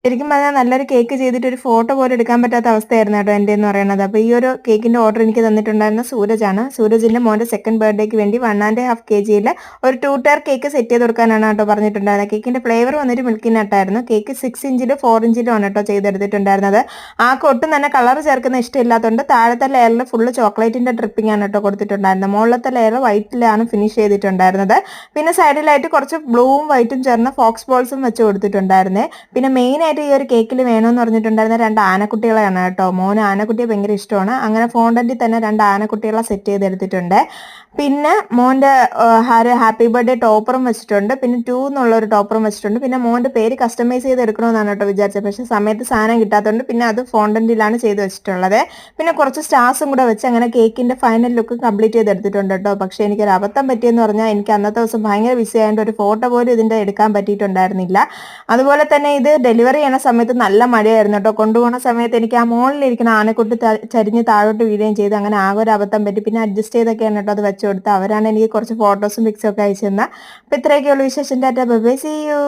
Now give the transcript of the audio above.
ശരിക്കും പറഞ്ഞാൽ നല്ലൊരു കേക്ക് ചെയ്തിട്ട് ഒരു ഫോട്ടോ പോലും എടുക്കാൻ പറ്റാത്ത അവസ്ഥയായിരുന്നു കേട്ടോ എൻ്റെ എന്ന് പറയുന്നത്. അപ്പോൾ ഈ ഒരു കേക്കിന്റെ ഓർഡർ എനിക്ക് തന്നിട്ടുണ്ടായിരുന്ന സൂരജാണ്. സൂരജിന്റെ മോന്റെ സെക്കൻഡ് ബർത്ത്ഡേക്ക് വേണ്ടി 1.5 kg ഒരു 2 ടയർ കേക്ക് സെറ്റ് ചെയ്ത് കൊടുക്കാനാണ് കേട്ടോ പറഞ്ഞിട്ടുണ്ടായിരുന്നത്. കേക്കിന്റെ ഫ്ലേവർ വന്നിട്ട് മിൽക്കി നട്ടായിരുന്നു. കേക്ക് 6 ഇഞ്ചിലും 4 ഇഞ്ചിലും ആണ് കേട്ടോ ചെയ്തെടുത്തിട്ടുണ്ടായിരുന്നത്. ആൾക്ക് ഒട്ടും തന്നെ കളർ ചേർക്കുന്ന ഇഷ്ടമില്ലാത്തതുകൊണ്ട് താഴത്തെ ലെയറിൽ ഫുള്ള് ചോക്ലേറ്റിന്റെ ഡ്രിപ്പിംഗ് ആണ് കേട്ടോ കൊടുത്തിട്ടുണ്ടായിരുന്നത്. മുകളിലത്തെ ലെയർ വൈറ്റിലാണ് ഫിനിഷ് ചെയ്തിട്ടുണ്ടായിരുന്നത്. പിന്നെ സൈഡിലായിട്ട് കുറച്ച് ബ്ലൂവും വൈറ്റും ചേർന്ന ഫോക്സ് ബോൾസും വെച്ച് കൊടുത്തിട്ടുണ്ടായിരുന്നേ. പിന്നെ മെയിൻ ആയിട്ട് ഈ ഒരു കേക്കിൽ വേണമെന്ന് പറഞ്ഞിട്ടുണ്ടായിരുന്ന 2 ആനക്കുട്ടികളെയാണ് കേട്ടോ. മോന് ആനക്കുട്ടിയെ ഭയങ്കര ഇഷ്ടമാണ്. അങ്ങനെ ഫോണ്ടന്റിൽ തന്നെ 2 ആനക്കുട്ടികളെ സെറ്റ് ചെയ്തെടുത്തിട്ടുണ്ട്. പിന്നെ മോന്റെ ഒരു ഹാപ്പി ബർത്ത്ഡേ ടോപ്പറും വെച്ചിട്ടുണ്ട്. പിന്നെ 2 എന്നുള്ള ഒരു ടോപ്പറും വെച്ചിട്ടുണ്ട്. പിന്നെ മോന്റെ പേര് കസ്റ്റമൈസ് ചെയ്ത് എടുക്കണമെന്നാണ് കേട്ടോ വിചാരിച്ചത്. പക്ഷെ സമയത്ത് സാധനം കിട്ടാത്തതുകൊണ്ട് പിന്നെ അത് ഫോണ്ടന്റിലാണ് ചെയ്ത് വെച്ചിട്ടുള്ളത്. പിന്നെ കുറച്ച് സ്റ്റാർസും കൂടെ വെച്ച് അങ്ങനെ കേക്കിന്റെ ഫൈനൽ ലുക്ക് കംപ്ലീറ്റ് ചെയ്തെടുത്തിട്ടുണ്ട് കേട്ടോ. പക്ഷെ എനിക്കൊരു അബദ്ധം പറ്റിയെന്ന് പറഞ്ഞാൽ എനിക്ക് അന്നത്തെ ദിവസം ഭയങ്കര ബിസി ആയതുകൊണ്ട് ഒരു ഫോട്ടോ പോലും ഇതിന്റെ എടുക്കാൻ പറ്റിയിട്ടുണ്ടായിരുന്നില്ല. അതുപോലെ തന്നെ ഇത് ഡെലിവറി ചെയ്യുന്ന സമയത്ത് നല്ല മഴയായിരുന്നു കേട്ടോ. കൊണ്ടുപോകുന്ന സമയത്ത് എനിക്ക് ആ മുകളിലിരിക്കുന്ന ആനക്കുട്ടി ചരിഞ്ഞ് താഴോട്ട് വീഴുകയും ചെയ്ത് അങ്ങനെ ആകെ ഒരു അബദ്ധം പറ്റി. പിന്നെ അഡ്ജസ്റ്റ് ചെയ്തൊക്കെയാണ് കേട്ടോ അത് വെച്ച് കൊടുത്തത്. അവരാണ് എനിക്ക് കുറച്ച് ഫോട്ടോസും പിക്സും ഒക്കെ അയച്ചു തന്നത്. അപ്പോൾ ഇത്രയൊക്കെയുള്ള വിശേഷം. Tata bye bye, see U.